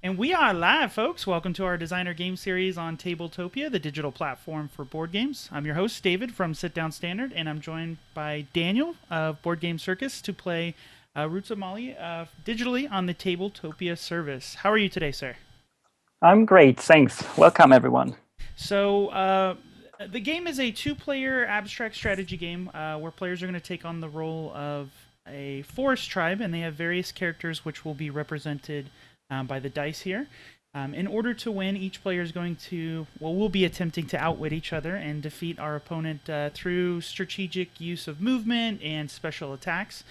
And we are live, folks. Welcome to our designer game series on Tabletopia, the digital platform for board games. I'm your host, David from Sit Down Standard, and I'm joined by Daniel of Board Game Circus to play Roots of Mali digitally on the Tabletopia service. How are you today, sir? I'm great, thanks. Welcome, everyone. So, the game is a two-player abstract strategy game where players are going to take on the role of a forest tribe, and they have various characters which will be represented by the dice here. In order to win, each player is going to, well, we'll be attempting to outwit each other and defeat our opponent through strategic use of movement and special attacks.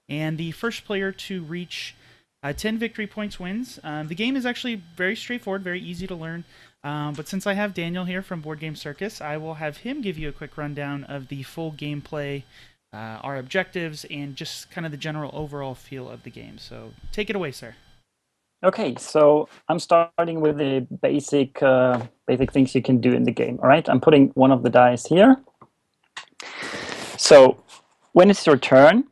And the first player to reach 10 victory points wins. The game is actually very straightforward, very easy to learn. But since I have Daniel here from Board Game Circus, I will have him give you a quick rundown of the full gameplay, our objectives, and just kind of the general overall feel of the game. So take it away, sir. Okay, so I'm starting with the basic things you can do in the game. All right, I'm putting one of the dice here. So when it's your turn,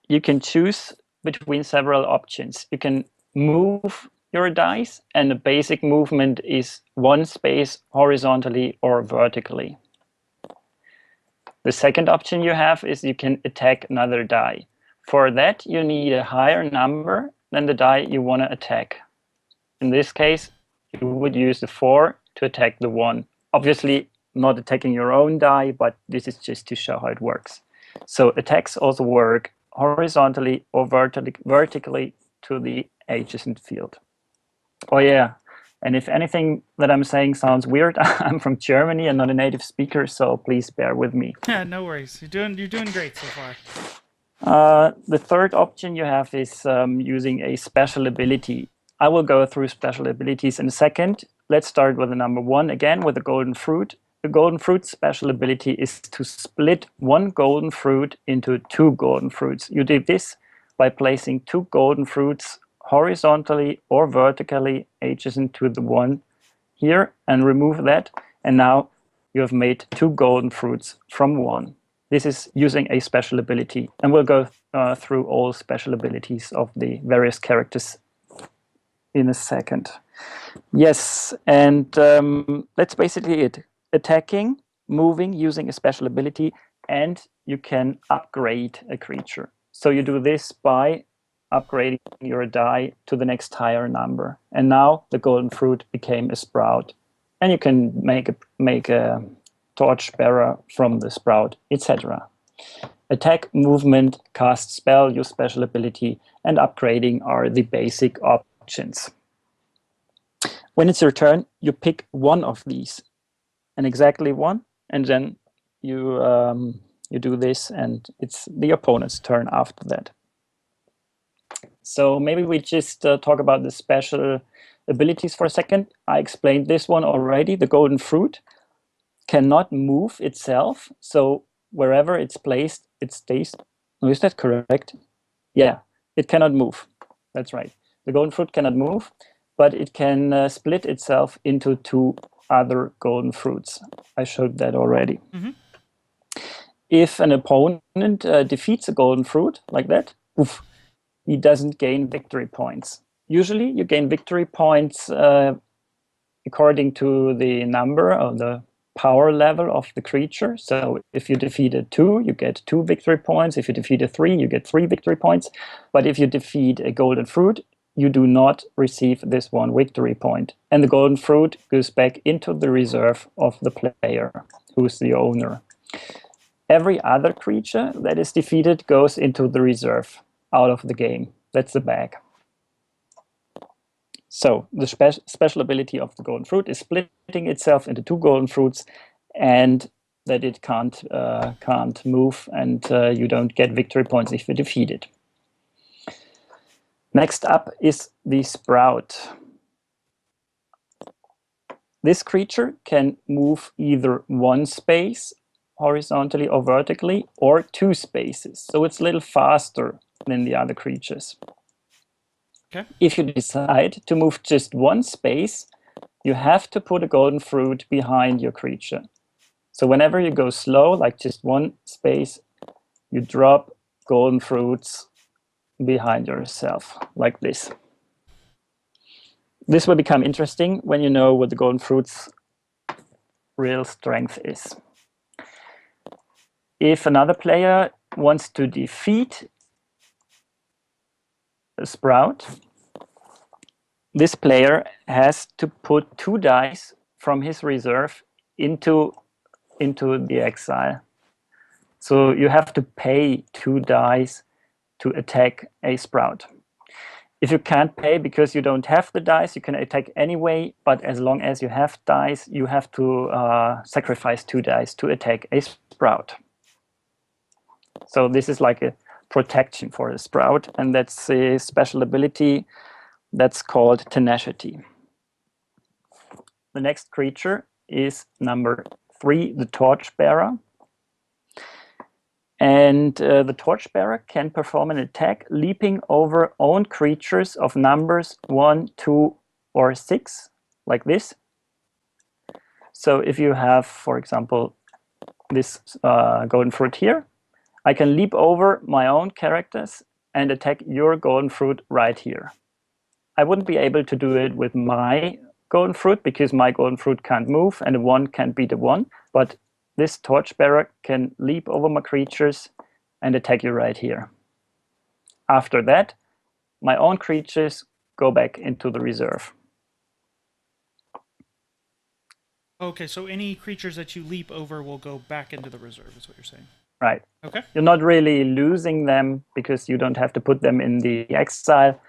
you can choose between several options. You can move your dice, and the basic movement is one space horizontally or vertically. The second option you have is you can attack another die. For that, you need a higher number than the die you want to attack. In this case, you would use the 4 to attack the 1. Obviously, not attacking your own die, but this is just to show how it works. So attacks also work horizontally or vertically to the adjacent field. Oh yeah, and if anything that I'm saying sounds weird, I'm from Germany and not a native speaker, so please bear with me. Yeah, no worries. You're doing great so far. The third option you have is using a special ability. I will go through special abilities in a second. Let's start with the number 1 again with the golden fruit. The golden fruit special ability is to split one golden fruit into 2 golden fruits. You do this by placing 2 golden fruits horizontally or vertically adjacent to the one here and remove that. And now you have made 2 golden fruits from 1. This is using a special ability. And we'll go through all special abilities of the various characters in a second. Yes, and that's basically it. Attacking, moving, using a special ability, and you can upgrade a creature. So you do this by upgrading your die to the next higher number. And now the golden fruit became a sprout. And you can make a torchbearer from the sprout, etc. Attack, movement, cast spell, use special ability, and upgrading are the basic options. When it's your turn, you pick one of these, and exactly one, and then you do this, and it's the opponent's turn after that. So maybe we just talk about the special abilities for a second. I explained this one already. The golden fruit cannot move itself, so wherever it's placed, it stays. Oh, is that correct? Yeah, it cannot move. That's right. The golden fruit cannot move, but it can split itself into 2 other golden fruits. I showed that already. Mm-hmm. If an opponent defeats a golden fruit like that, oof, he doesn't gain victory points. Usually you gain victory points according to the number or the power level of the creature. So if you defeat a 2, you get 2 victory points. If you defeat a 3, you get 3 victory points. But if you defeat a golden fruit, you do not receive this 1 victory point. And the golden fruit goes back into the reserve of the player, who's the owner. Every other creature that is defeated goes into the reserve, out of the game. That's the bag. So the special ability of the golden fruit is splitting itself into 2 golden fruits, and that it can't move, and you don't get victory points if you defeat it. Next up is the sprout. This creature can move either 1 space horizontally or vertically, or 2 spaces. So it's a little faster than the other creatures. Okay. If you decide to move just 1 space, you have to put a golden fruit behind your creature. So whenever you go slow, like just 1 space, you drop golden fruits behind yourself, like this. This will become interesting when you know what the golden fruit's real strength is. If another player wants to defeat a sprout, this player has to put 2 dice from his reserve into the exile. So you have to pay 2 dice to attack a sprout. If you can't pay because you don't have the dice, you can attack anyway, but as long as you have dice, you have to sacrifice 2 dice to attack a sprout. So this is like a protection for a sprout, and that's a special ability that's called tenacity. The next creature is number 3, the Torchbearer. And the Torchbearer can perform an attack leaping over own creatures of numbers 1, 2, or 6, like this. So if you have, for example, this golden fruit here, I can leap over my own characters and attack your golden fruit right here. I wouldn't be able to do it with my golden fruit because my golden fruit can't move and a 1 can't beat a 1, but this Torchbearer can leap over my creatures and attack you right here. After that, my own creatures go back into the reserve. Okay, so any creatures that you leap over will go back into the reserve, is what you're saying. Right. Okay. You're not really losing them because you don't have to put them in the exile.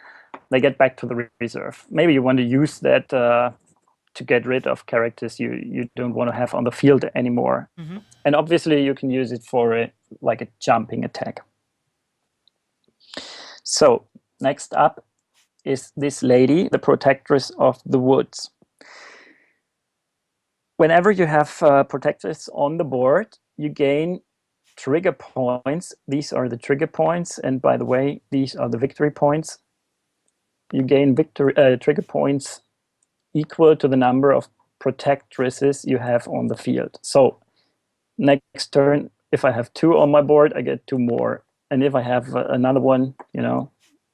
They get back to the reserve. Maybe you want to use that to get rid of characters you don't want to have on the field anymore. Mm-hmm. And obviously you can use it for like a jumping attack. So next up is this lady, the Protectress of the Woods. Whenever you have Protectress on the board, you gain trigger points. These are the trigger points, and by the way, these are the victory points. You gain trigger points equal to the number of protectresses you have on the field. So next turn, if I have 2 on my board, I get 2 more. And if I have another one,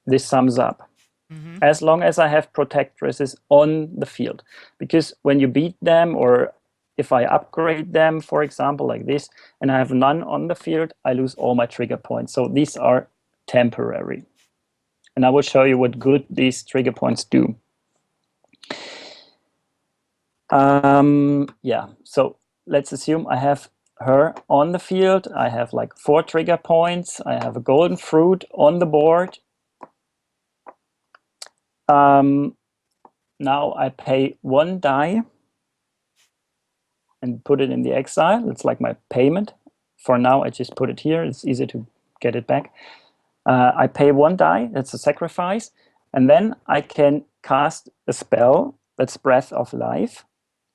this sums up. Mm-hmm. As long as I have protectresses on the field. Because when you beat them, or if I upgrade them, for example, like this, and I have none on the field, I lose all my trigger points. So these are temporary. And I will show you what good these trigger points do. So let's assume I have her on the field. I have like 4 trigger points. I have a golden fruit on the board. Now I pay 1 die and put it in the exile. It's like my payment. For now, I just put it here. It's easy to get it back. I pay 1 die. That's a sacrifice. And then I can cast a spell that's Breath of Life.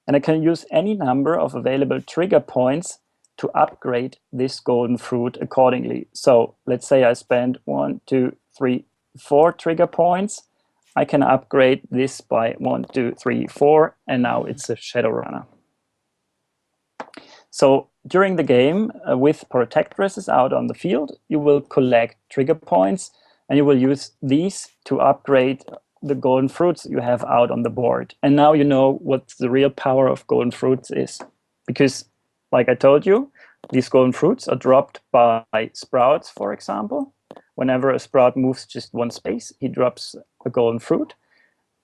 And I can use any number of available trigger points to upgrade this golden fruit accordingly. So let's say I spend 1, 2, 3, 4 trigger points. I can upgrade this by 1, 2, 3, 4, and now it's a Shadowrunner. So during the game, with Protectresses out on the field, you will collect trigger points, and you will use these to upgrade the golden fruits you have out on the board. And now you know what the real power of golden fruits is. Because, like I told you, these golden fruits are dropped by sprouts, for example. Whenever a sprout moves just 1 space, he drops a golden fruit.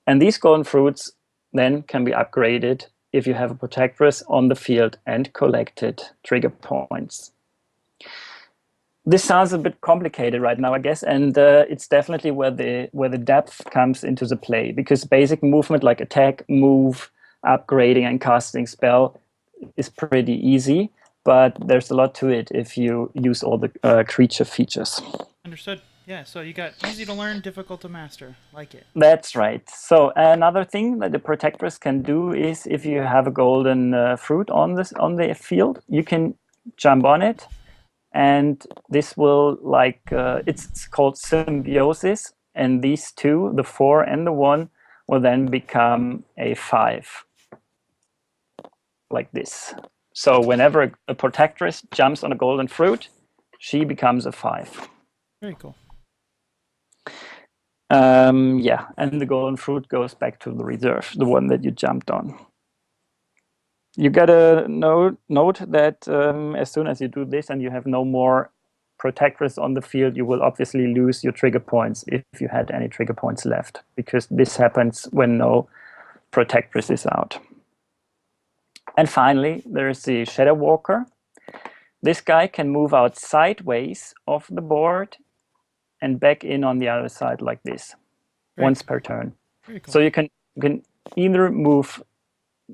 And these golden fruits then can be upgraded if you have a Protectress on the field and collected trigger points. This sounds a bit complicated right now, I guess, and it's definitely where the depth comes into the play, because basic movement like attack, move, upgrading, and casting spell is pretty easy, but there's a lot to it if you use all the creature features. Understood. Yeah, so you got easy to learn, difficult to master. Like it. That's right. So another thing that the Protectress can do is if you have a golden fruit on the field, you can jump on it. And this will it's called symbiosis. And these 2, the 4 and the 1, will then become a 5. Like this. So whenever a Protectress jumps on a golden fruit, she becomes a 5. Very cool. Yeah, and the golden fruit goes back to the reserve, the one that you jumped on. You gotta note that as soon as you do this and you have no more protectors on the field, you will obviously lose your trigger points if you had any trigger points left, because this happens when no protectors is out. And finally, there's the Shadow Walker. This guy can move out sideways of the board and back in on the other side like this, once per turn. Very cool. So you can either move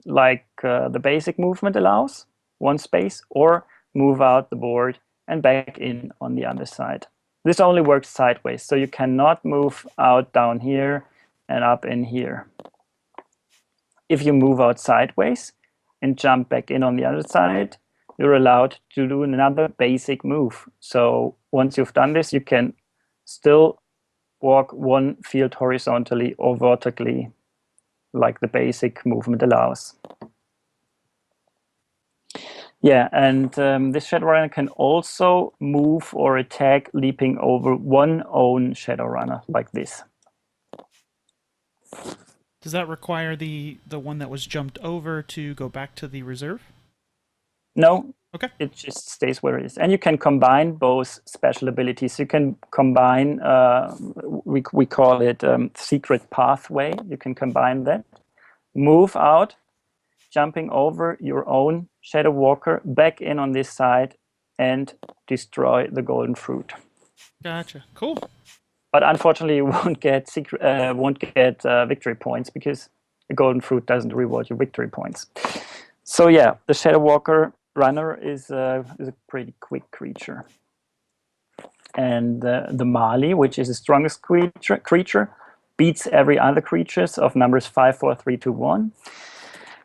like the basic movement allows, one space, or move out the board and back in on the other side. This only works sideways, so you cannot move out down here and up in here. If you move out sideways and jump back in on the other side, you're allowed to do another basic move. So once you've done this, you can still walk one field horizontally or vertically, like the basic movement allows. Yeah, and this Shadowrunner can also move or attack leaping over one own Shadowrunner like this. Does that require the one that was jumped over to go back to the reserve? No. Okay. It just stays where it is. And you can combine both special abilities. You can combine, we call it secret pathway. You can combine that. Move out, jumping over your own Shadow Walker, back in on this side, and destroy the golden fruit. Gotcha. Cool. But unfortunately, you won't get victory points because the golden fruit doesn't reward your victory points. So yeah, the Shadow Walker runner is a pretty quick creature. And the Mali, which is the strongest creature, beats every other creatures of numbers 5, 4, 3, 2, 1.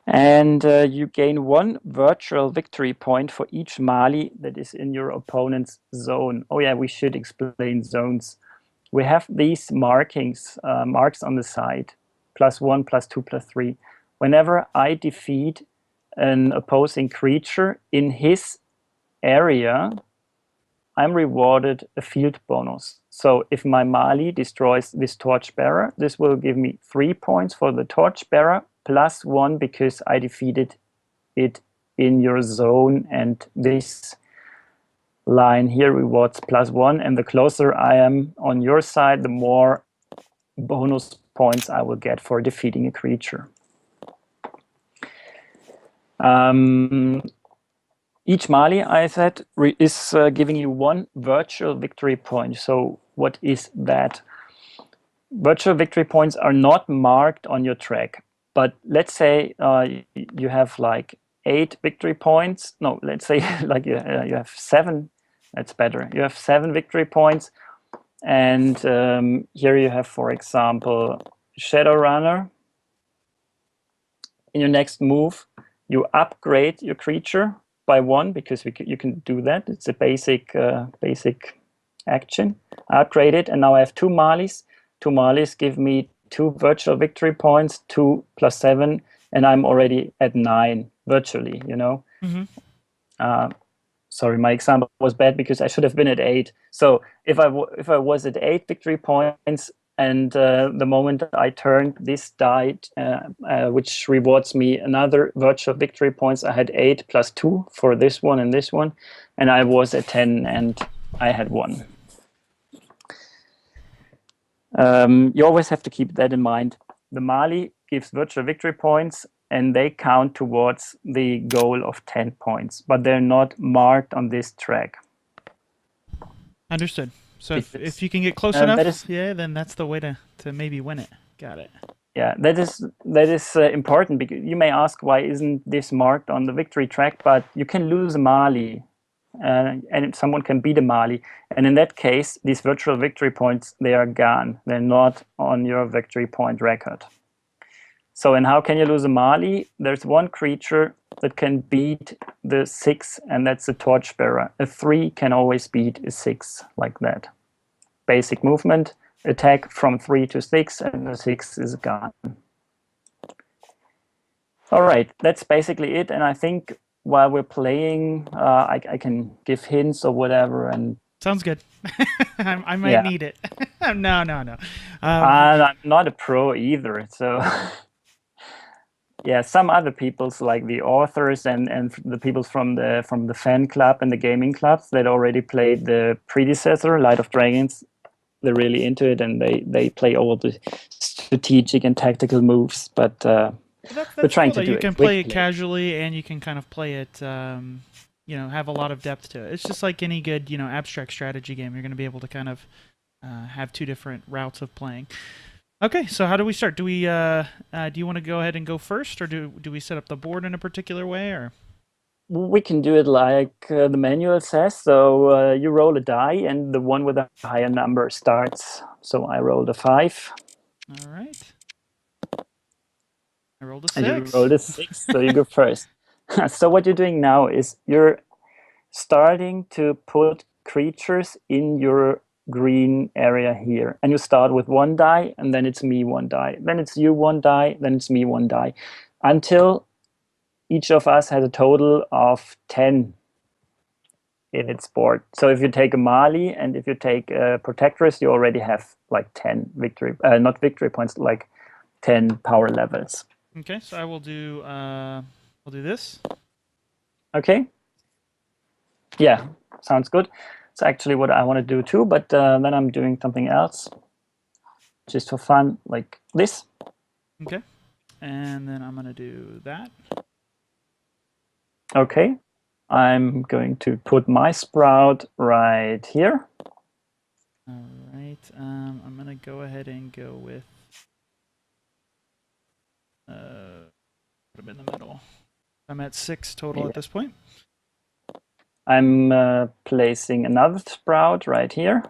And you gain 1 virtual victory point for each Mali that is in your opponent's zone. Oh yeah, we should explain zones. We have these marks on the side, +1, +2, +3. Whenever I defeat an opposing creature in his area, I'm rewarded a field bonus. So if my Mali destroys this torchbearer, this will give me 3 points for the torchbearer, +1 because I defeated it in your zone, and this line here rewards +1, and the closer I am on your side, the more bonus points I will get for defeating a creature. Each Mali, I said, is giving you 1 virtual victory point. So what is that? Virtual victory points are not marked on your track. But let's say you have like 8 victory points. No, let's say like you have 7. That's better. You have 7 victory points. And here you have, for example, Shadowrunner. In your next move, you upgrade your creature by 1 because you can do that. It's a basic action. I upgrade it, and now I have 2 Malis. 2 Malis give me 2 virtual victory points, 2 + 7, and I'm already at 9 virtually, you know. Mm-hmm. Sorry, my example was bad because I should have been at 8. So if I was at 8 victory points, and the moment I turned, this died, which rewards me another virtual victory points. I had 8 + 2 for this one, and I was at 10, and I had 1. You always have to keep that in mind. The Mali gives virtual victory points, and they count towards the goal of 10 points, but they're not marked on this track. Understood. So if you can get close enough, then that's the way to maybe win it. Got it. Yeah, that is important, because you may ask, why isn't this marked on the victory track? But you can lose a Mali, and someone can beat a Mali, and in that case, these virtual victory points, they are gone. They're not on your victory point record. So, and how can you lose a Mali? There's 1 creature that can beat the 6, and that's the Torchbearer. A 3 can always beat a 6, like that. Basic movement, attack from 3 to 6, and the 6 is gone. All right, that's basically it. And I think while we're playing, I can give hints or whatever, and Sounds good. I might Yeah. need it. No, no, no. And I'm not a pro either, so yeah, some other people's like the authors and the people from the fan club and the gaming clubs that already played the predecessor, Light of Dragons, they're really into it and they play all the strategic and tactical moves. But we're That's trying cool to that do you it can play it quickly. casually and you can kind of play it, have a lot of depth to it. It's just like any good, abstract strategy game. You're going to be able to kind of have two different routes of playing. Okay, so how do we start? Do we do you want to go ahead and go first, or do we set up the board in a particular way, or? We can do it like the manual says. So you roll a die, and the one with a higher number starts. So I rolled a 5. All right. I rolled a And you 6. rolled a 6, so you go first. So what you're doing now is you're starting to put creatures in your green area here. And you start with 1 die, and then it's me 1 die. Then it's you 1 die, then it's me 1 die. Until each of us has a total of 10 in its board. So if you take a Mali and if you take a Protectress, you already have like 10 victory, not victory points, like 10 power levels. Okay, so I will do I'll do this. Okay. Yeah, sounds good. It's actually what I want to do too, but then I'm doing something else just for fun, like this. Okay, and then I'm gonna do that. Okay. I'm going to put my sprout right here. All right. I'm gonna go ahead and go with put them in the middle. I'm at 6 total at this point. I'm placing another sprout right here.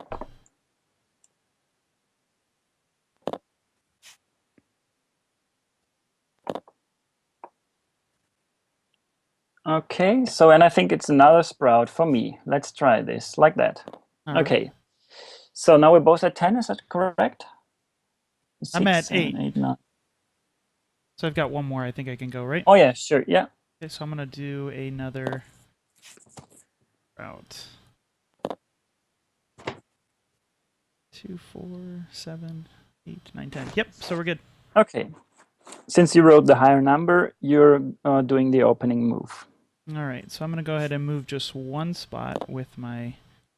Okay, so and I think it's another sprout for me. Let's try this like that. All Okay, right. so now we're both at 10, is that correct? I'm at 6, 7, 8, 9. So I've got one more. I think I can go right. Oh yeah, sure, yeah. Okay, so I'm gonna do another route. 2, 4, 7, 8, 9, 10. Yep. So we're good. Okay, since you wrote the higher number, you're doing the opening move. All right. So I'm gonna go ahead and move just one spot with my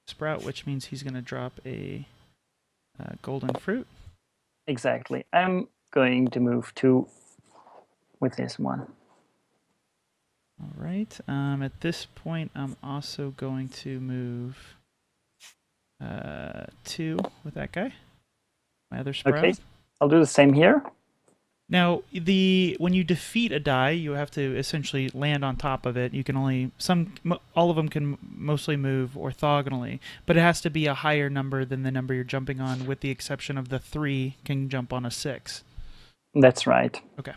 sprout, which means he's gonna drop a golden fruit. Exactly. I'm going to move 2 with this one. All right. At this point, I'm also going to move 2 with that guy. My other sprout. Okay, I'll do the same here. Now, when you defeat a die, you have to essentially land on top of it. You can only all of them can mostly move orthogonally, but it has to be a higher number than the number you're jumping on, with the exception of the 3 can jump on a 6. That's right. Okay.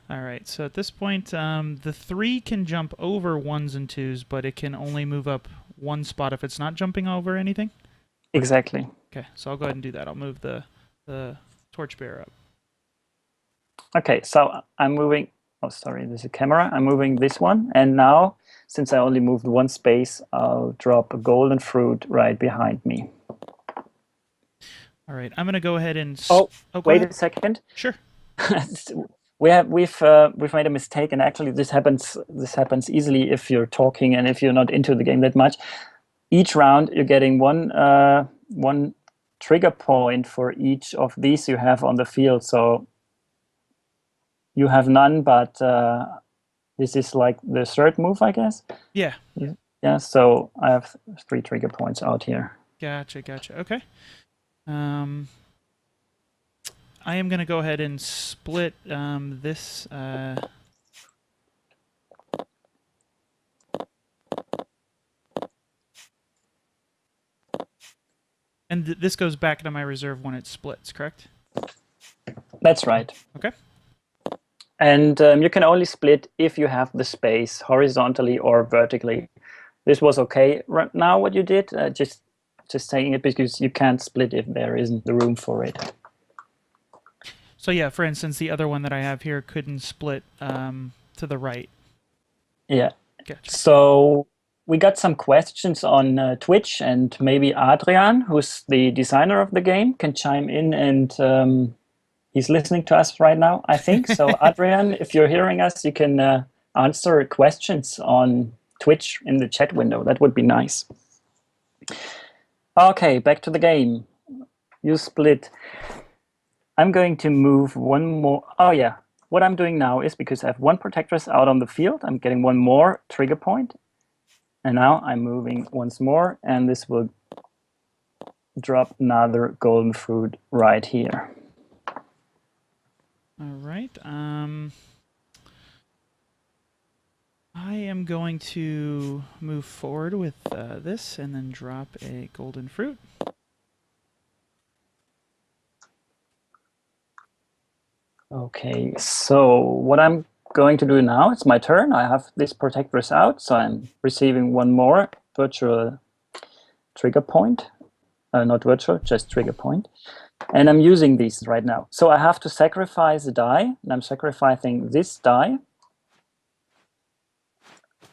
All right. So at this point, the 3 can jump over 1s and 2s, but it can only move up one spot if it's not jumping over anything. Exactly. Okay. So I'll go ahead and do that. I'll move the torchbearer up. Okay, so I'm moving. Oh, sorry, there's a camera. I'm moving this one, and now, since I only moved one space, I'll drop a golden fruit right behind me. All right. I'm gonna go ahead and. Wait a second. Sure. We've made a mistake, and actually this happens easily if you're talking and if you're not into the game that much. Each round you're getting one trigger point for each of these you have on the field. So you have none, but this is like the third move, I guess. Yeah. Yeah. So I have 3 trigger points out here. Gotcha. Okay. I am going to go ahead and split this. And this goes back to my reserve when it splits, correct? That's right. Okay. And you can only split if you have the space horizontally or vertically. This was okay right now what you did, just saying it because you can't split if there isn't the room for it. So yeah, for instance, the other one that I have here couldn't split to the right. Yeah. Gotcha. So we got some questions on Twitch, and maybe Adrian, who's the designer of the game, can chime in, and he's listening to us right now, I think. So Adrian, if you're hearing us, you can answer questions on Twitch in the chat window. That would be nice. Okay, back to the game. You split. I'm going to move one more. Oh yeah, what I'm doing now is, because I have one Protectress out on the field, I'm getting one more trigger point. And now I'm moving once more, and this will drop another golden fruit right here. All right. I am going to move forward with this and then drop a golden fruit. Okay, so what I'm going to do now, it's my turn. I have this Protectress out, so I'm receiving one more virtual trigger point. Not virtual, just trigger point. And I'm using these right now. So I have to sacrifice a die, and I'm sacrificing this die.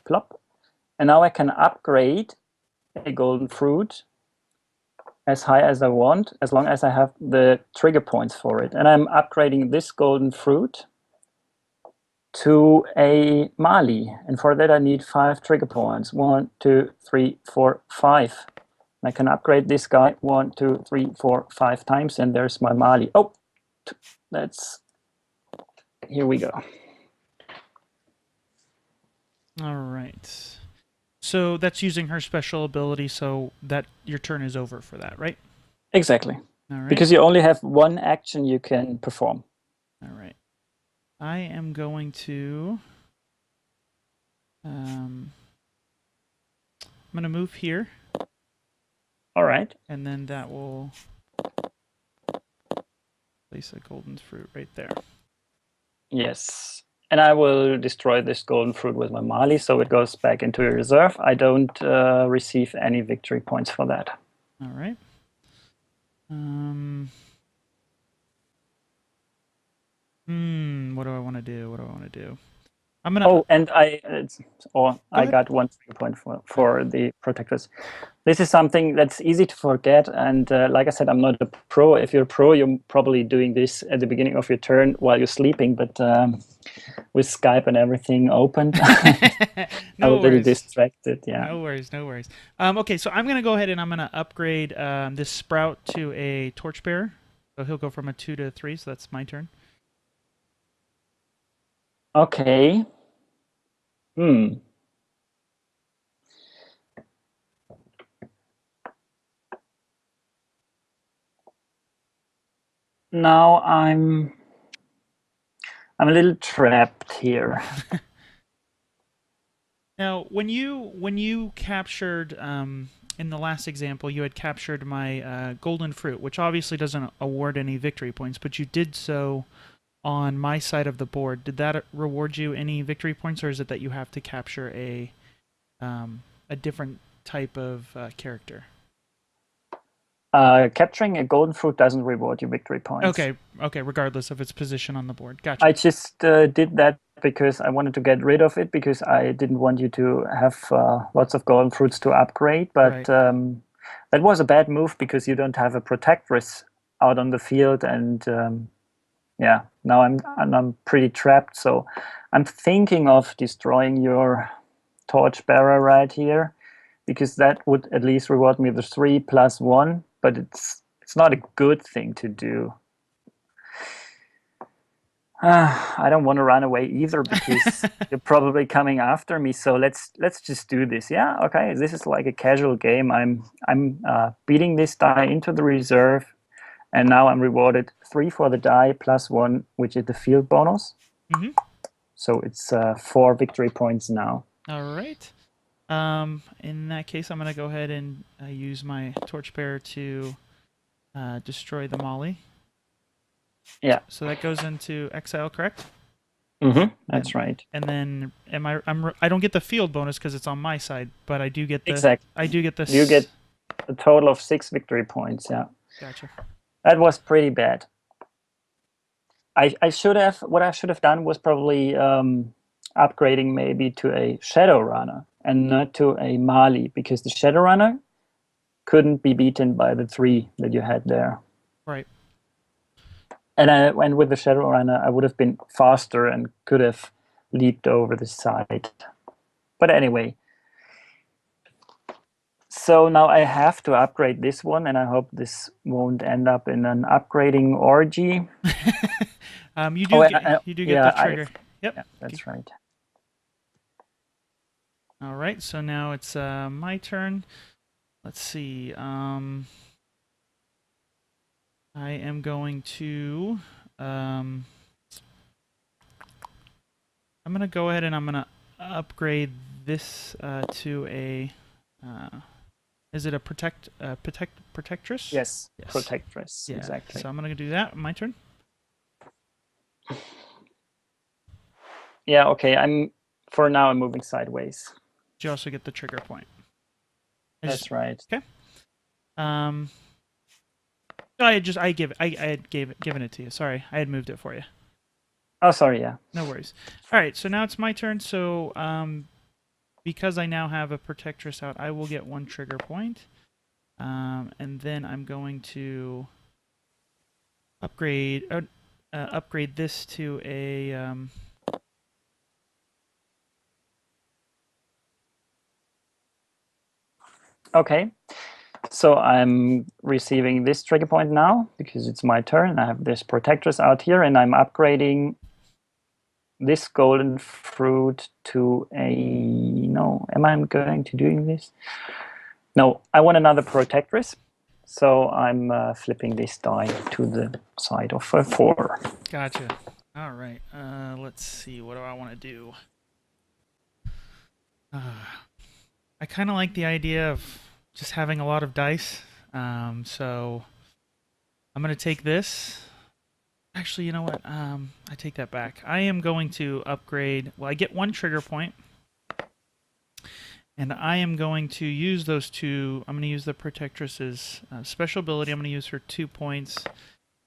Plop. And now I can upgrade a golden fruit as high as I want, as long as I have the trigger points for it. And I'm upgrading this golden fruit to a Mali. And for that I need 5 trigger points. 1, 2, 3, 4, 5. And I can upgrade this guy 1, 2, 3, 4, 5 times, and there's my Mali. Oh, here we go. All right. So that's using her special ability, so that your turn is over for that, right? Exactly. All right. Because you only have one action you can perform. All right. I am going to I'm going to move here. All right. And then that will place a golden fruit right there. Yes. And I will destroy this golden fruit with my Mali, so it goes back into a reserve. I don't receive any victory points for that. All right. What do I want to do? I'm gonna. Oh, and I got 1 point for the Protectors. This is something that's easy to forget, and like I said, I'm not a pro. If you're a pro, you're probably doing this at the beginning of your turn while you're sleeping, but with Skype and everything opened, I'm a little distracted. Yeah. No worries. Okay, so I'm gonna go ahead and I'm gonna upgrade this Sprout to a Torchbearer. So he'll go from a 2 to 3. So that's my turn. Okay. Now I'm a little trapped here. Now, when you captured in the last example, you had captured my golden fruit, which obviously doesn't award any victory points, but you did so on my side of the board. Did that reward you any victory points, or is it that you have to capture a different type of character? Capturing a golden fruit doesn't reward you victory points. Okay, regardless of its position on the board. Gotcha. I just did that because I wanted to get rid of it, because I didn't want you to have lots of golden fruits to upgrade. But right. That was a bad move, because you don't have a Protectress out on the field, and yeah, now I'm pretty trapped. So I'm thinking of destroying your Torchbearer right here, because that would at least reward me the 3 + 1. But it's not a good thing to do. I don't want to run away either, because you're probably coming after me. So let's just do this. Yeah, okay. This is like a casual game. I'm beating this die into the reserve, and now I'm rewarded 3 for the die + 1, which is the field bonus. Mm-hmm. So it's 4 victory points now. All right. In that case, I'm going to go ahead and use my Torchbearer to destroy the Mali. Yeah. So that goes into exile, correct? Mm-hmm. That's right. And then I don't get the field bonus because it's on my side, but I do get the exactly. I do get this. You get a total of 6 victory points. Yeah. Gotcha. That was pretty bad. I should have done was probably upgrading maybe to a Shadow Runner and not to a Mali, because the Shadowrunner couldn't be beaten by the 3 that you had there. Right. And with the Shadowrunner, I would have been faster and could have leaped over the side. But anyway, so now I have to upgrade this one, and I hope this won't end up in an upgrading orgy. You do get the trigger. Yep. Yeah, that's right. All right, so now it's my turn. Let's see. I am going to. I'm going to go ahead and I'm going to upgrade this to a. Is it a protectress? Yes, protectress. Yeah. Exactly. So I'm going to do that. My turn. Yeah. Okay. For now. I'm moving sideways. You also get the trigger point. That's right. Okay. I had given it to you. Sorry, I had moved it for you. Oh, sorry. Yeah. No worries. All right, so now it's my turn. So, because I now have a protectress out, I will get 1 trigger point, and then I'm going to upgrade this to a. Okay. So I'm receiving this trigger point now because it's my turn. I have this protectress out here, and I'm upgrading this golden fruit to a... No, am I going to doing this? No, I want another protectress. So I'm flipping this die to the side of a 4. Gotcha. All right. Let's see. What do I want to do? I kind of like the idea of just having a lot of dice. So I'm going to take this. Actually, you know what? I take that back. I am going to upgrade. Well, I get 1 trigger point. And I am going to use those 2. I'm going to use the Protectress's special ability. I'm going to use her 2 points.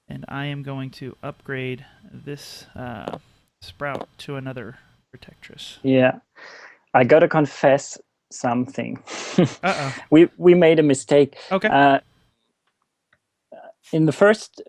And I am going to upgrade this sprout to another Protectress. Yeah. I got to confess something. Uh-oh. We made a mistake. Okay. In the first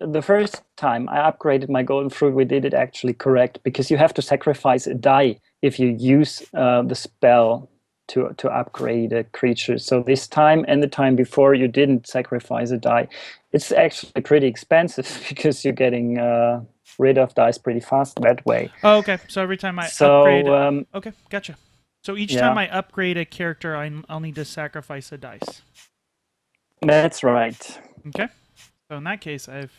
time I upgraded my golden fruit, we did it actually correct, because you have to sacrifice a die if you use the spell to upgrade a creature. So this time and the time before, you didn't sacrifice a die. It's actually pretty expensive because you're getting rid of dice pretty fast that way. Oh, okay. So every time I upgrade... okay, gotcha. So each time I upgrade a character, I'll need to sacrifice a dice. That's right. Okay. So in that case, I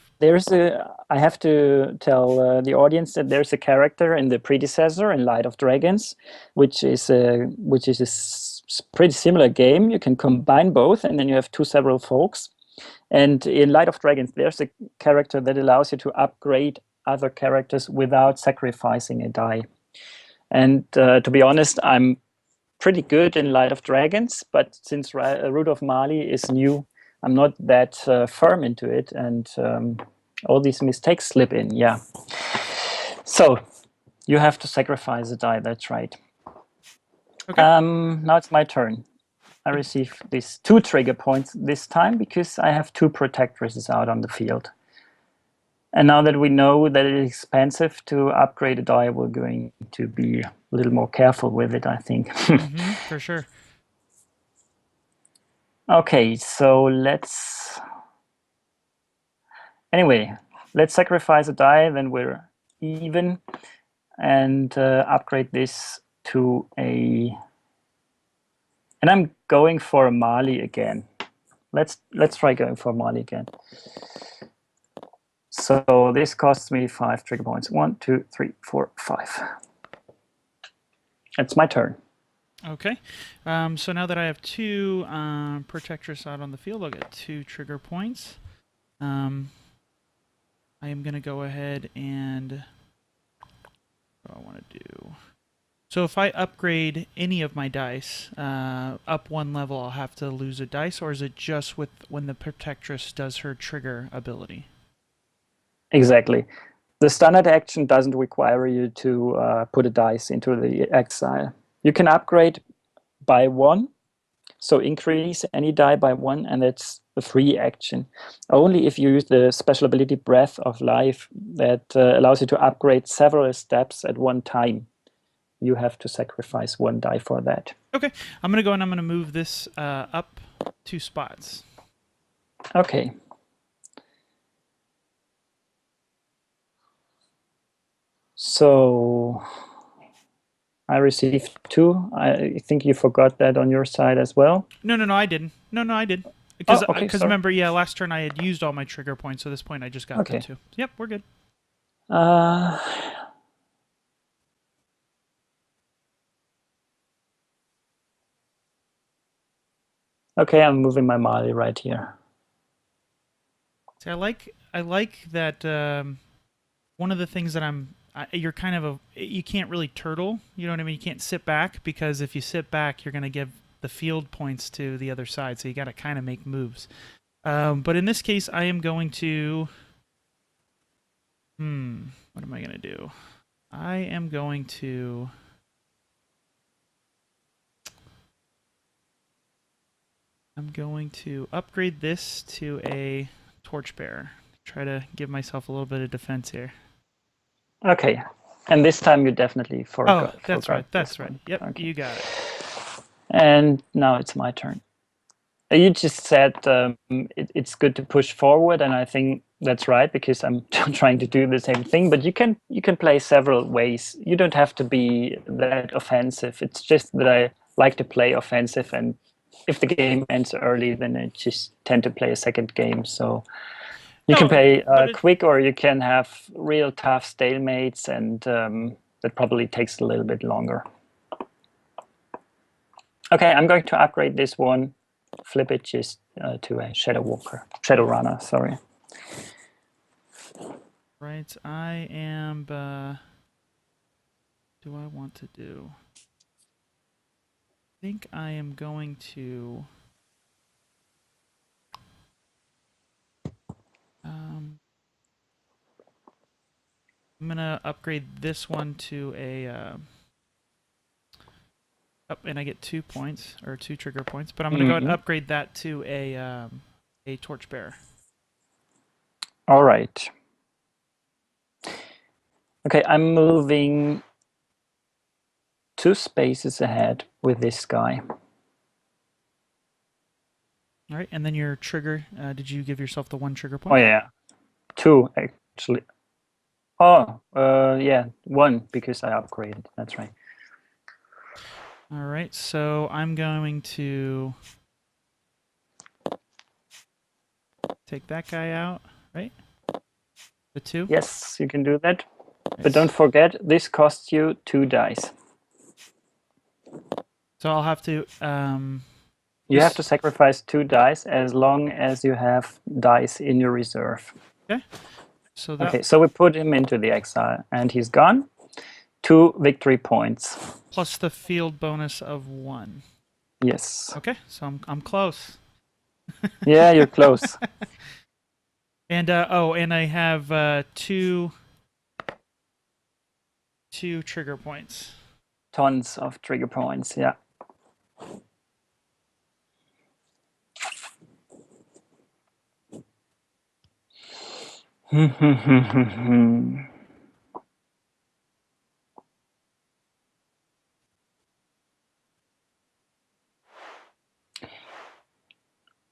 have to tell the audience that there's a character in the predecessor in Light of Dragons, which is a pretty similar game. You can combine both, and then you have 2 several folks. And in Light of Dragons, there's a character that allows you to upgrade other characters without sacrificing a die. And to be honest, I'm pretty good in Light of Dragons, but since Root of Mali is new, I'm not that firm into it, and all these mistakes slip in. Yeah. So you have to sacrifice a die. That's right. Okay. Now it's my turn. I receive these 2 trigger points this time because I have 2 protectresses out on the field. And now that we know that it is expensive to upgrade a die, we're going to be a little more careful with it, I think. For sure. Okay, so let's sacrifice a die, then we're even, and upgrade this to a... And I'm going for a Mali again. Let's try going for a Mali again. So this costs me 5 trigger points. 1, 2, 3, 4, 5. It's my turn. Okay. So now that I have 2 Protectress out on the field, I'll get 2 trigger points. I am going to go ahead and... What do I want to do? So if I upgrade any of my dice up 1 level, I'll have to lose a dice, or is it just when the Protectress does her trigger ability? Exactly. The standard action doesn't require you to put a dice into the exile. You can upgrade by 1. So increase any die by 1, and that's a free action. Only if you use the special ability Breath of Life that allows you to upgrade several steps at one time. You have to sacrifice 1 die for that. Okay, I'm gonna go and I'm gonna move this up 2 spots. Okay. So I received 2. I think you forgot that on your side as well. No, I didn't. No, I did. Because okay, sorry. remember, yeah, last turn I had used all my trigger points, so this point I just got the 2. Yep, we're good. Okay, I'm moving my Mali right here. See, I like that. One of the things that you're kind of you can't really turtle. You know what I mean? You can't sit back, because if you sit back, you're gonna give the field points to the other side. So you got to kind of make moves. But in this case, I am going to. What am I gonna do? I am going to. I'm going to upgrade this to a torchbearer. Try to give myself a little bit of defense here. Okay, and this time you definitely forgot. Oh, that's right. That's right. One. Yep, okay. You got it. And now it's my turn. You just said it's good to push forward, and I think that's right, because I'm trying to do the same thing. But you can play several ways. You don't have to be that offensive. It's just that I like to play offensive, and if the game ends early, then I just tend to play a second game. So you can play quick, or you can have real tough stalemates, and that probably takes a little bit longer. Okay, I'm going to upgrade this one. Flip it just to a Shadow Runner, sorry. Right, I am, do I want to do? I think I am going to, I'm gonna upgrade this one to a, and I get 2 points, or 2 trigger points, but I'm gonna go ahead and upgrade that to a torchbearer. All right. Okay, I'm moving 2 spaces ahead with this guy. All right, and then your trigger, did you give yourself the 1 trigger point? Oh, yeah. 2, actually. Oh, yeah, 1, because I upgraded. That's right. All right, so I'm going to take that guy out, right? The 2? Yes, you can do that. Yes. But don't forget, this costs you 2 dice. So I'll have to... you have to sacrifice 2 dice as long as you have dice in your reserve. Okay. So that... Okay, so we put him into the exile, and he's gone. 2 victory points. Plus the field bonus of 1. Yes. Okay, so I'm close. Yeah, you're close. And and I have 2 trigger points. Tons of trigger points, yeah.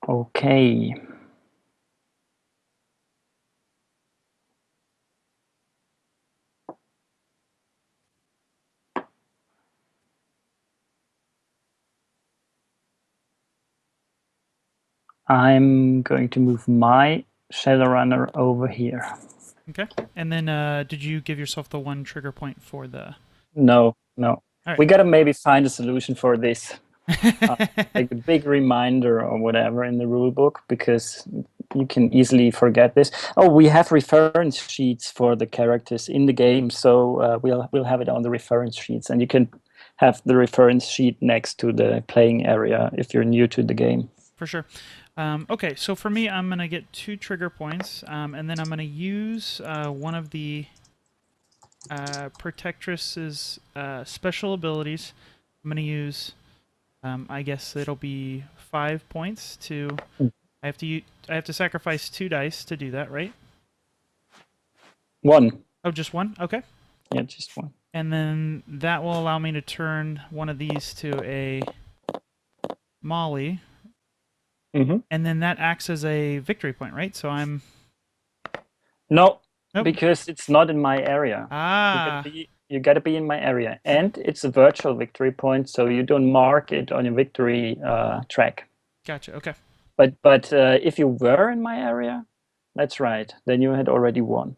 Okay. I'm going to move my Shadowrunner over here. Okay. And then did you give yourself the 1 trigger point for the... No. Right. We gotta maybe find a solution for this. Like a big reminder or whatever in the rule book, because you can easily forget this. Oh, we have reference sheets for the characters in the game, so we'll have it on the reference sheets, and you can have the reference sheet next to the playing area if you're new to the game. For sure. Okay, so for me, I'm going to get 2 trigger points, and then I'm going to use one of the Protectress's special abilities. I'm going to use I guess it'll be 5 points to. Mm. I have to sacrifice 2 dice to do that, right? 1. Oh, just one. Okay. Yeah, just 1. And then that will allow me to turn one of these to a Molly, Mm-hmm. and then that acts as a victory point, right? So I'm. No, Nope. because it's not in my area. Ah. You gotta be in my area, and it's a virtual victory point, so you don't mark it on your victory track. Gotcha. Okay. But if you were in my area, that's right. Then you had already won.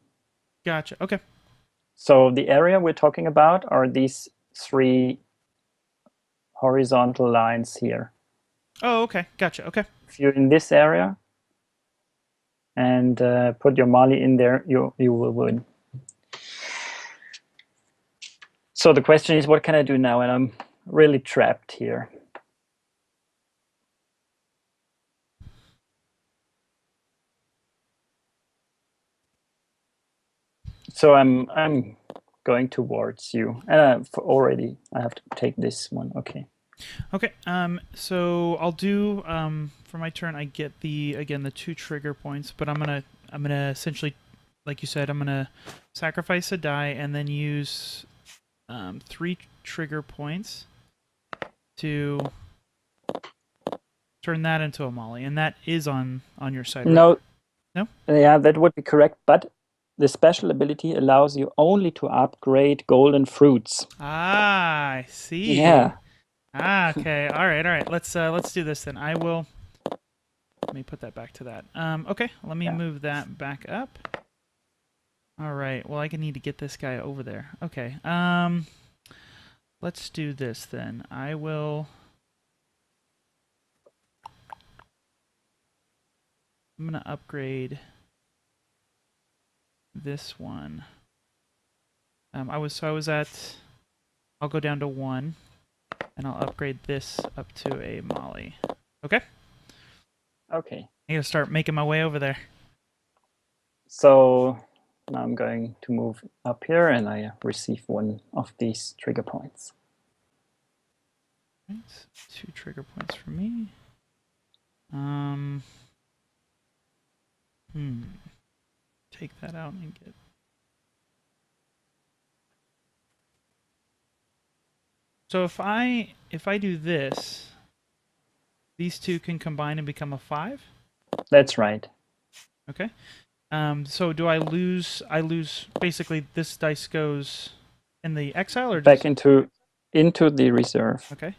Gotcha. Okay. So the area we're talking about are these 3 horizontal lines here. Oh, okay. Gotcha. Okay. If you're in this area and put your Mali in there, you will win. So the question is, what can I do now? And I'm really trapped here. So I'm going towards you, and already I have to take this one. Okay. Okay. So I'll do for my turn. I get the 2 trigger points, but I'm gonna essentially, like you said, I'm gonna sacrifice a die and then use 3 trigger points to turn that into a Molly, and that is on your side. Right? No. No. Yeah, that would be correct, but the special ability allows you only to upgrade golden fruits. Ah, I see. Yeah. Ah, okay. All right. Let's do this then. I will. Let me put that back to that. Okay. Let me move that back up. All right. Well, I need to get this guy over there. Okay. Let's do this then. I will. I'm gonna upgrade this one. I was at. I'll go down to 1, and I'll upgrade this up to a Molly. Okay. Okay. I gotta start making my way over there. So now I'm going to move up here, and I receive 1 of these trigger points. Right, 2 trigger points for me. Take that out and get. So if I do this, these 2 can combine and become a 5. That's right. Okay. So do I lose? I lose. Basically, this dice goes in the exile, or back into the reserve. Okay.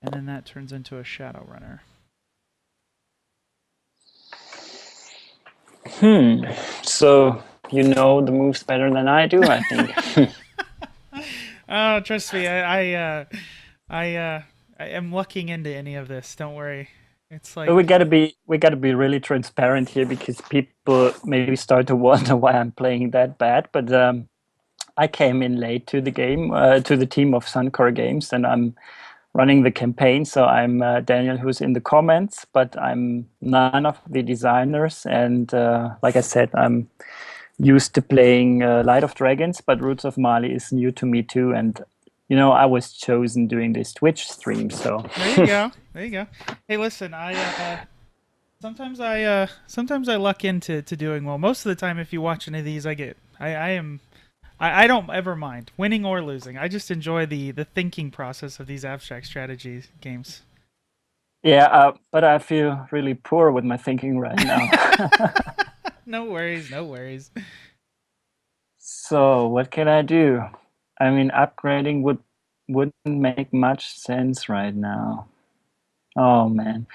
And then that turns into a shadow runner. So you know the moves better than I do, I think. Oh, trust me, I am looking into any of this. Don't worry. It's like But we gotta be really transparent here, because people maybe start to wonder why I'm playing that bad. But I came in late to the game, to the team of Suncor Games, and I'm running the campaign. So I'm Daniel, who's in the comments, but I'm none of the designers. And like I said, I'm used to playing Light of Dragons, but Roots of Mali is new to me too. And I was chosen doing this Twitch stream. So there you go. There you go. Hey, listen, sometimes I luck into doing well. Most of the time, if you watch any of these, I don't ever mind winning or losing. I just enjoy the thinking process of these abstract strategy games. Yeah, but I feel really poor with my thinking right now. No worries, no worries. So what can I do? I mean, upgrading wouldn't make much sense right now. Oh man.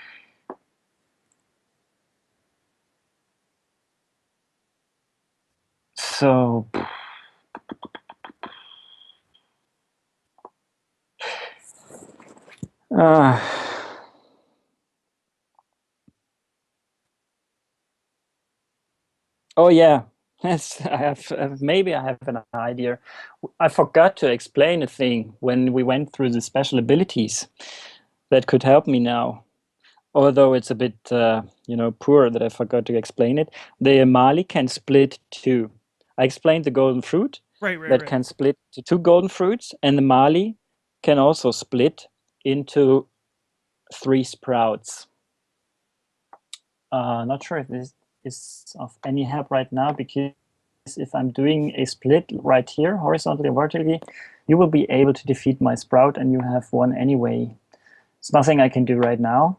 So oh yeah. Yes, maybe I have an idea. I forgot to explain a thing when we went through the special abilities that could help me now. Although it's a bit, poor that I forgot to explain it. The Mali can split too. I explained the golden fruit that can split to 2 golden fruits, and the Mali can also split into 3 sprouts. Not sure if this is of any help right now, because if I'm doing a split right here, horizontally and vertically, you will be able to defeat my sprout, and you have 1 anyway. There's nothing I can do right now.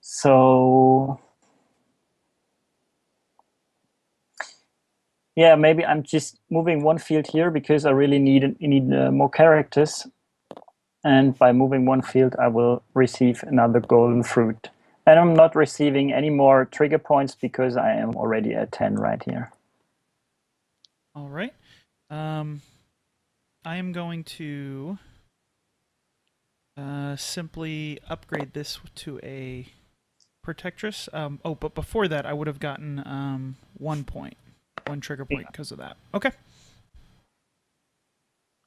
So yeah, maybe I'm just moving 1 field here because I really need more characters. And by moving 1 field, I will receive another golden fruit. And I'm not receiving any more trigger points because I am already at 10 right here. All right. I am going to simply upgrade this to a Protectress. But before that, I would have gotten 1 point, 1 trigger point because of that. Okay.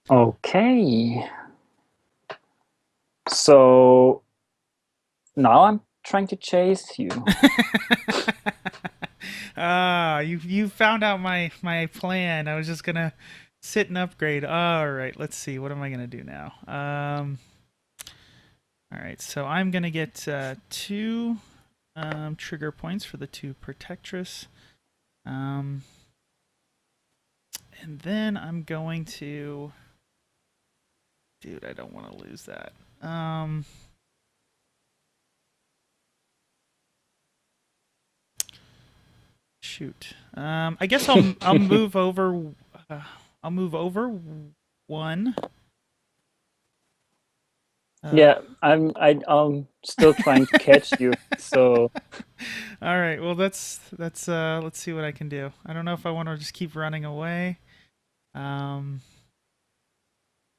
Okay. So now I'm trying to chase you. You found out my plan. I was just gonna sit and upgrade. All right, let's see. What am I gonna do now? All right, so I'm gonna get 2 trigger points for the 2 Protectress. And then I'm going to... Dude, I don't want to lose that. Shoot. I guess I'll move over. I'll move over 1. Yeah, I'm still trying to catch you. So all right. Well, let's see what I can do. I don't know if I want to just keep running away. All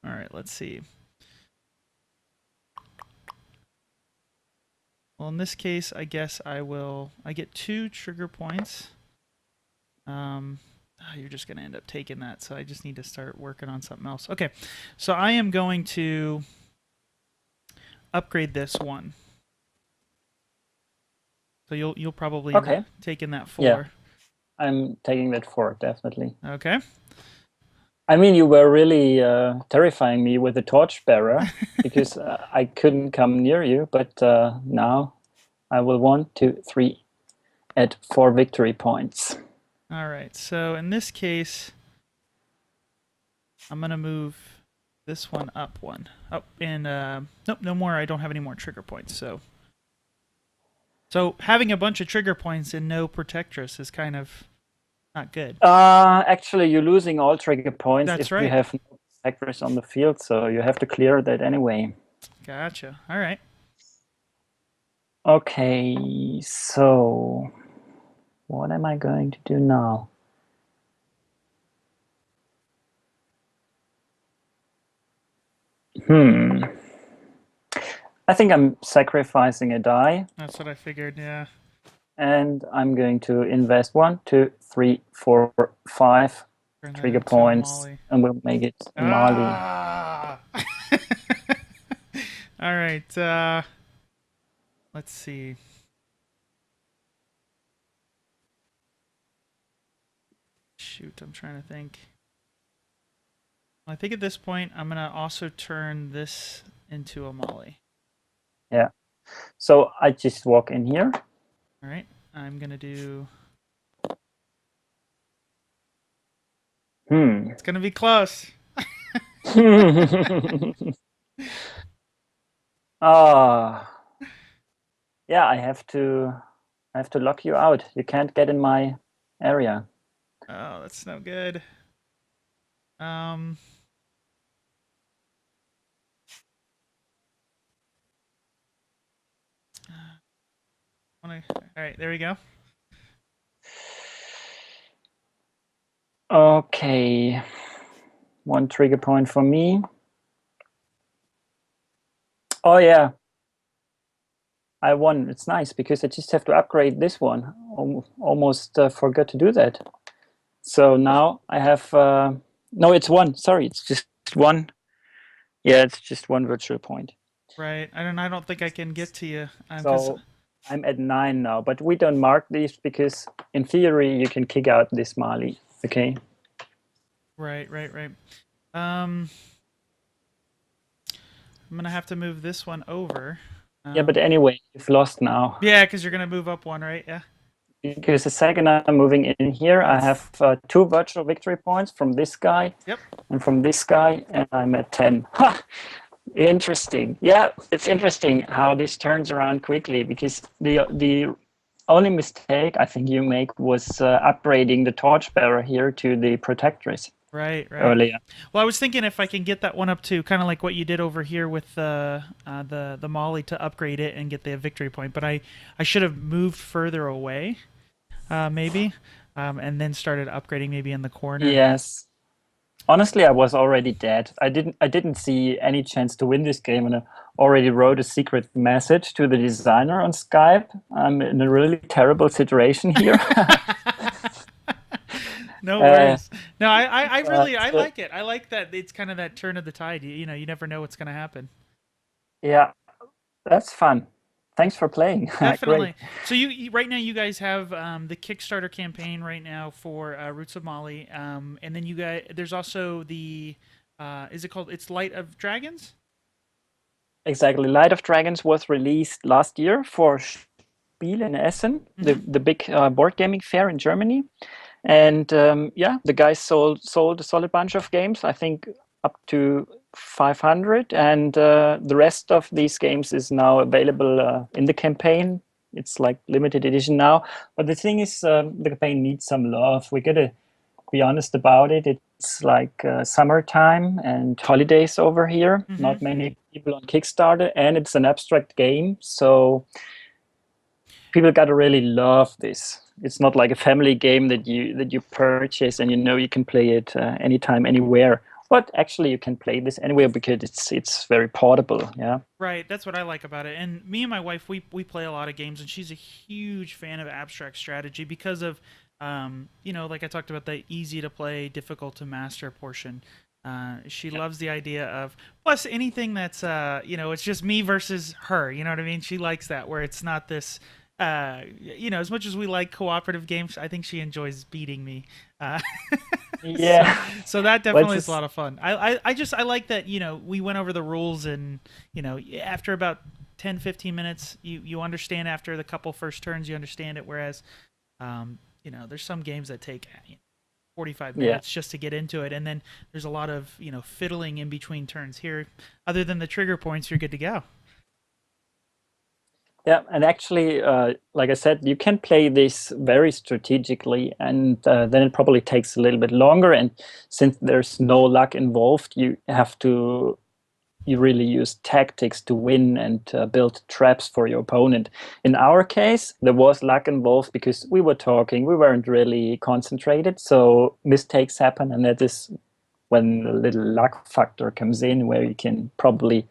right. Let's see. Well, in this case, I guess I get 2 trigger points. You're just going to end up taking that, so I just need to start working on something else. Okay, so I am going to upgrade this 1. So you'll probably end up taking that 4. Yeah, I'm taking that 4, definitely. Okay. I mean, you were really terrifying me with the torchbearer because I couldn't come near you, but now I will 1, 2, 3 at 4 victory points. All right, so in this case, I'm going to move this one up 1. Oh, and nope, no more. I don't have any more trigger points, so having a bunch of trigger points and no Protectress is kind of not good. Actually, you're losing all trigger points if you have no Protectress on the field, so you have to clear that anyway. Gotcha. All right. Okay, so what am I going to do now? I think I'm sacrificing a die. That's what I figured, yeah. And I'm going to invest 1, 2, 3, 4, 5 trigger points, and we'll make it a Mali. All right. Let's see. Shoot, I'm trying to think. I think at this point, I'm going to also turn this into a Mali. Yeah. So I just walk in here. All right. I'm going to do... It's going to be close. Yeah, I have to lock you out. You can't get in my area. Oh, that's no good. All right, there we go. Okay, 1 trigger point for me. Oh yeah, I won. It's nice because I just have to upgrade this one. Almost forgot to do that. So now I have no, it's 1. Sorry, it's just 1. Yeah, it's just 1 virtual point. Right. I don't think I can get to you. So I'm at 9 now, but we don't mark these because in theory you can kick out this Mali. Okay. Right. I'm gonna have to move this one over. Yeah, but Um, anyway, you've lost now. yeah, because you're gonna move up one, right? Yeah. Because the second I'm moving in here, I have two virtual victory points from this guy Yep. and from this guy, and I'm at 10. Ha! Interesting. Yeah, it's interesting how this turns around quickly because the only mistake I think you make was upgrading the torchbearer here to the protectress Right. Right. earlier. Well, I was thinking if I can get that one up to kind of like what you did over here with the Molly to upgrade it and get the victory point, but I should have moved further away, maybe, and then started upgrading maybe in the corner. Yes. Honestly, I was already dead. I didn't see any chance to win this game, and I already wrote a secret message to the designer on Skype. I'm in a really terrible situation here. No uh, worries. No, I really but I like it. I like that it's kind of that turn of the tide. You know, you never know what's going to happen. yeah, that's fun. Thanks for playing. Great. Definitely. So right now you guys have the Kickstarter campaign right now for Roots of Mali, and then you guys there's also the is it called it's Light of Dragons? Exactly. Light of Dragons was released last year for Spiel in Essen, Hmm. the big board gaming fair in Germany. And yeah, the guys sold a solid bunch of games. I think up to 500, and the rest of these games is now available in the campaign. It's like limited edition now. But the thing is, the campaign needs some love. We gotta be honest about it. It's like summertime and holidays over here. Hmm. Not many people on Kickstarter, and it's an abstract game, so people gotta really love this. It's not like a family game that you purchase and you know you can play it anytime, anywhere. But actually, you can play this anywhere because it's very portable. Yeah. Right, that's what I like about it. And me and my wife, we play a lot of games, and she's a huge fan of abstract strategy because of, like I talked about the easy to play, difficult to master portion. She loves the idea of plus anything that's it's just me versus her. You know what I mean? She likes that where it's not this. As much as we like cooperative games, I think she enjoys beating me. Uh, so, Yeah. so that Well, it's definitely is a just lot of fun. I like that, we went over the rules and, after about 10, 15 minutes, you understand after the couple first turns, you understand it. Whereas, there's some games that take 45 yeah. minutes just to get into it. And then there's a lot of, fiddling in between turns here. Other than the trigger points, you're good to go. Yeah, and actually, like I said, you can play this very strategically, and then it probably takes a little bit longer. And since there's no luck involved, you really use tactics to win and build traps for your opponent. In our case, there was luck involved because we were talking, we weren't really concentrated, so mistakes happen, and that is when the little luck factor comes in, where you can probably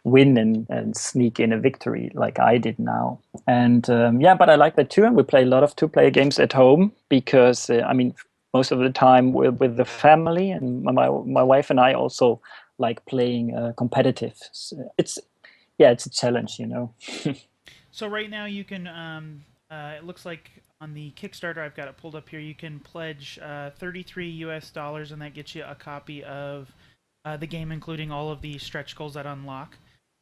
win and sneak in a victory like I did now. And yeah, but I like that too. And we play a lot of two-player games at home because, I mean, most of the time we're with the family, and my wife and I also like playing competitive. So yeah, it's a challenge, you know. So right now you can, it looks like on the Kickstarter, I've got it pulled up here. You can pledge 33 US dollars, and that gets you a copy of the game, including all of the stretch goals that unlock.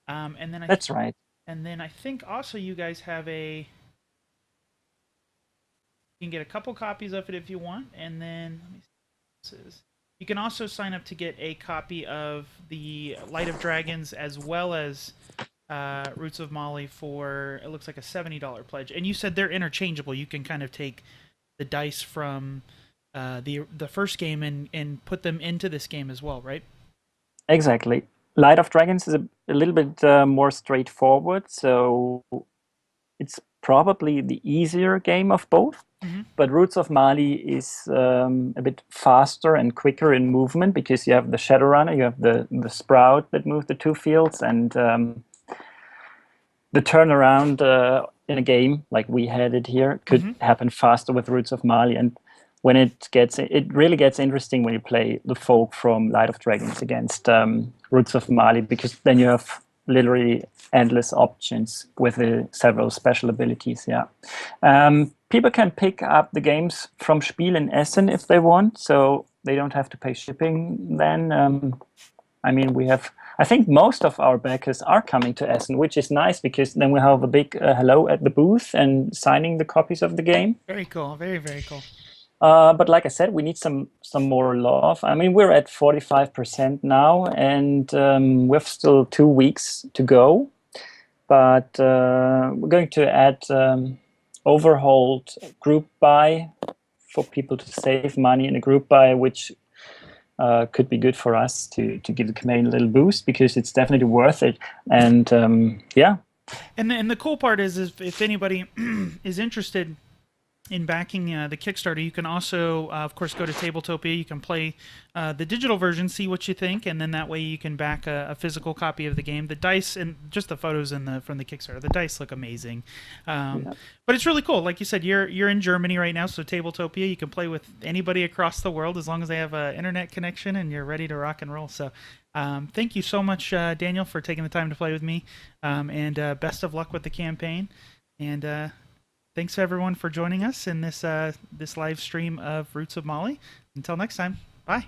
And then That's right. I think also you guys have you can get a couple copies of it if you want, and then let me see what this is. You can also sign up to get a copy of the Light of Dragons as well as Roots of Mali for it looks like a $70 pledge. And you said they're interchangeable. You can kind of take the dice from the first game and put them into this game as well, right? Exactly. Light of Dragons is a little bit more straightforward, so it's probably the easier game of both. Mm-hmm. But Roots of Mali is a bit faster and quicker in movement because you have the Shadowrunner, you have the Sprout that move the two fields, and the turnaround in a game like we had it here could Mm-hmm. happen faster with Roots of Mali. And when it really gets interesting when you play the folk from Light of Dragons against Roots of Mali, because then you have literally endless options with the several special abilities. Yeah, people can pick up the games from Spiel in Essen if they want, so they don't have to pay shipping. Then I mean, I think most of our backers are coming to Essen, which is nice because then we have a big hello at the booth and signing the copies of the game. Very cool. Very, very cool. But like I said, we need some more love. I mean, we're at 45% now, and we have still 2 weeks to go. But we're going to add overhauled group buy for people to save money in a group buy, which could be good for us to give the campaign a little boost because it's definitely worth it. And yeah. And the cool part is if anybody is interested in backing the Kickstarter, you can also, of course, go to Tabletopia. You can play the digital version, see what you think, and then that way you can back a physical copy of the game. The dice and just the photos from the Kickstarter, the dice look amazing. But it's really cool. Like you said, you're in Germany right now, so Tabletopia, you can play with anybody across the world as long as they have an internet connection and you're ready to rock and roll. So thank you so much, Daniel, for taking the time to play with me, and best of luck with the campaign. And thanks everyone for joining us in this live stream of Roots of Mali. Until next time, bye.